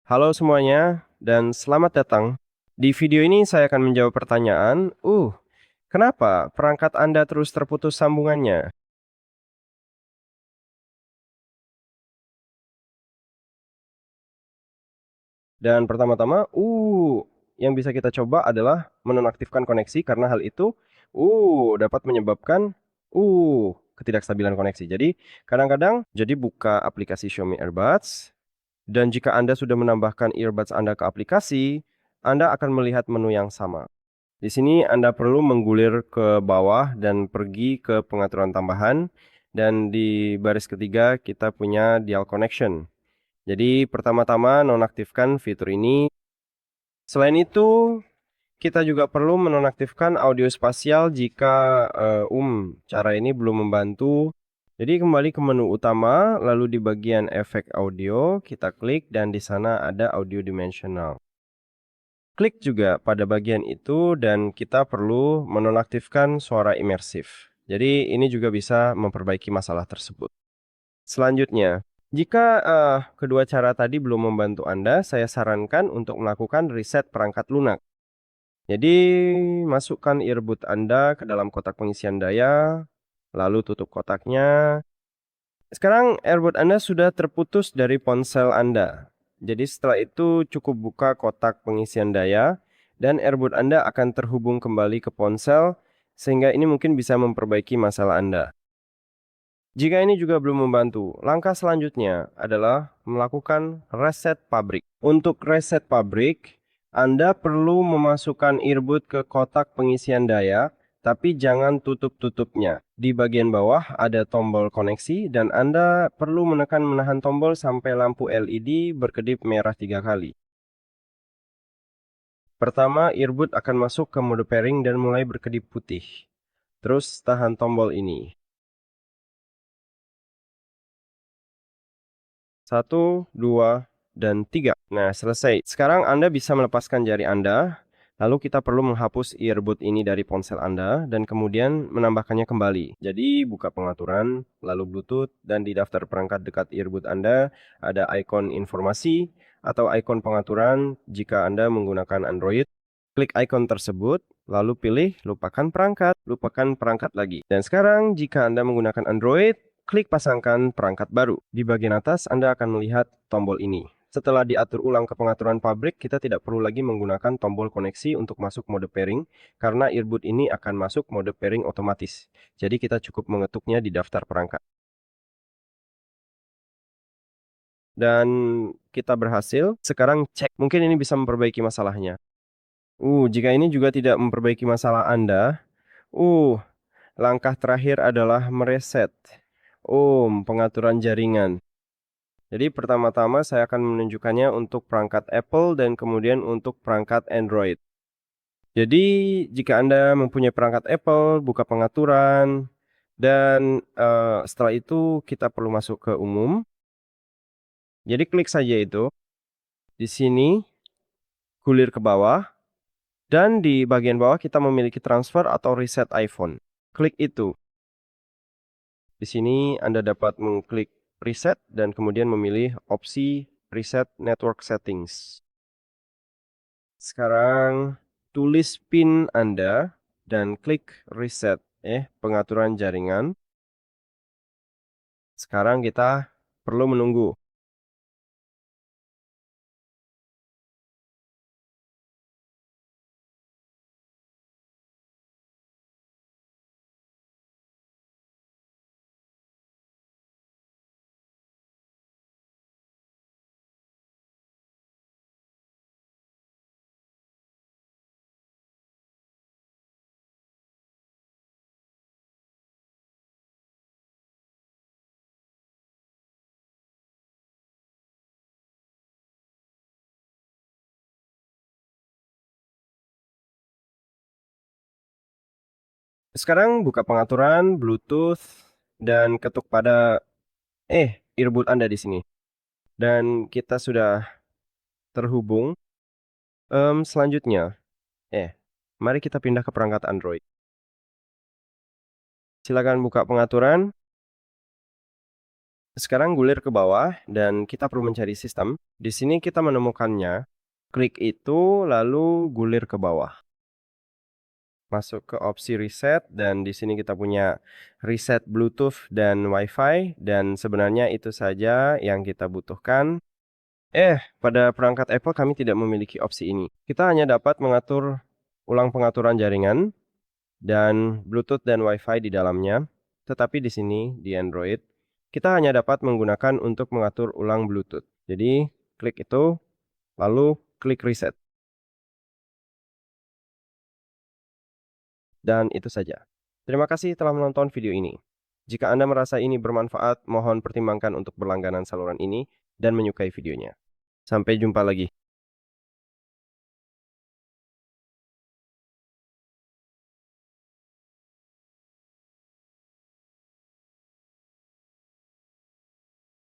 Halo semuanya, dan selamat datang. Di video ini saya akan menjawab pertanyaan, kenapa perangkat Anda terus terputus sambungannya? Dan pertama-tama, yang bisa kita coba adalah menonaktifkan koneksi karena hal itu, dapat menyebabkan, ketidakstabilan koneksi. Jadi, kadang-kadang, jadi buka aplikasi Xiaomi Earbuds, dan jika Anda sudah menambahkan earbuds Anda ke aplikasi, Anda akan melihat menu yang sama. Di sini Anda perlu menggulir ke bawah dan pergi ke pengaturan tambahan, dan di baris ketiga kita punya dial connection. Jadi pertama-tama nonaktifkan fitur ini. Selain itu, kita juga perlu menonaktifkan audio spasial jika cara ini belum membantu. Jadi kembali ke menu utama, lalu di bagian efek audio kita klik dan di sana ada audio dimensional. Klik juga pada bagian itu dan kita perlu menonaktifkan suara imersif. Jadi ini juga bisa memperbaiki masalah tersebut. Selanjutnya, jika kedua cara tadi belum membantu Anda, saya sarankan untuk melakukan reset perangkat lunak. Jadi masukkan earbud Anda ke dalam kotak pengisian daya, lalu tutup kotaknya. Sekarang earbud Anda sudah terputus dari ponsel Anda. Jadi setelah itu cukup buka kotak pengisian daya dan earbud Anda akan terhubung kembali ke ponsel sehingga ini mungkin bisa memperbaiki masalah Anda. Jika ini juga belum membantu, langkah selanjutnya adalah melakukan reset pabrik. Untuk reset pabrik, Anda perlu memasukkan earbud ke kotak pengisian daya, tapi jangan tutup-tutupnya. Di bagian bawah ada tombol koneksi dan Anda perlu menahan tombol sampai lampu LED berkedip merah 3 kali. Pertama, earbud akan masuk ke mode pairing dan mulai berkedip putih. Terus tahan tombol ini. 1, 2, dan 3. Nah, selesai. Sekarang Anda bisa melepaskan jari Anda, lalu kita perlu menghapus earbud ini dari ponsel Anda, dan kemudian menambahkannya kembali. Jadi, buka pengaturan, lalu Bluetooth, dan di daftar perangkat dekat earbud Anda, ada ikon informasi atau ikon pengaturan jika Anda menggunakan Android. Klik ikon tersebut, lalu pilih lupakan perangkat lagi. Dan sekarang, jika Anda menggunakan Android, klik pasangkan perangkat baru. Di bagian atas, Anda akan melihat tombol ini. Setelah diatur ulang ke pengaturan pabrik, kita tidak perlu lagi menggunakan tombol koneksi untuk masuk mode pairing, karena earbud ini akan masuk mode pairing otomatis. Jadi kita cukup mengetuknya di daftar perangkat. Dan kita berhasil, sekarang cek. Mungkin ini bisa memperbaiki masalahnya. Jika ini juga tidak memperbaiki masalah Anda, langkah terakhir adalah mereset. Pengaturan jaringan. Jadi pertama-tama saya akan menunjukkannya untuk perangkat Apple dan kemudian untuk perangkat Android. Jadi jika Anda mempunyai perangkat Apple, buka pengaturan, dan setelah itu kita perlu masuk ke umum. Jadi klik saja itu. Di sini, gulir ke bawah, dan di bagian bawah kita memiliki transfer atau reset iPhone. Klik itu. Di sini Anda dapat mengklik reset dan kemudian memilih opsi reset network settings. Sekarang tulis PIN Anda dan klik reset pengaturan jaringan. Sekarang kita perlu menunggu. Sekarang buka pengaturan Bluetooth dan ketuk pada earbud Anda di sini. Dan kita sudah terhubung. Selanjutnya, mari kita pindah ke perangkat Android. Silakan buka pengaturan. Sekarang gulir ke bawah dan kita perlu mencari sistem. Di sini kita menemukannya. Klik itu lalu gulir ke bawah. Masuk ke opsi reset dan di sini kita punya reset Bluetooth dan Wi-Fi dan sebenarnya itu saja yang kita butuhkan. Pada perangkat Apple kami tidak memiliki opsi ini. Kita hanya dapat mengatur ulang pengaturan jaringan dan Bluetooth dan Wi-Fi di dalamnya. Tetapi di sini, di Android, kita hanya dapat menggunakan untuk mengatur ulang Bluetooth. Jadi, klik itu, lalu klik reset. Dan itu saja. Terima kasih telah menonton video ini. Jika Anda merasa ini bermanfaat, mohon pertimbangkan untuk berlangganan saluran ini dan menyukai videonya. Sampai jumpa lagi.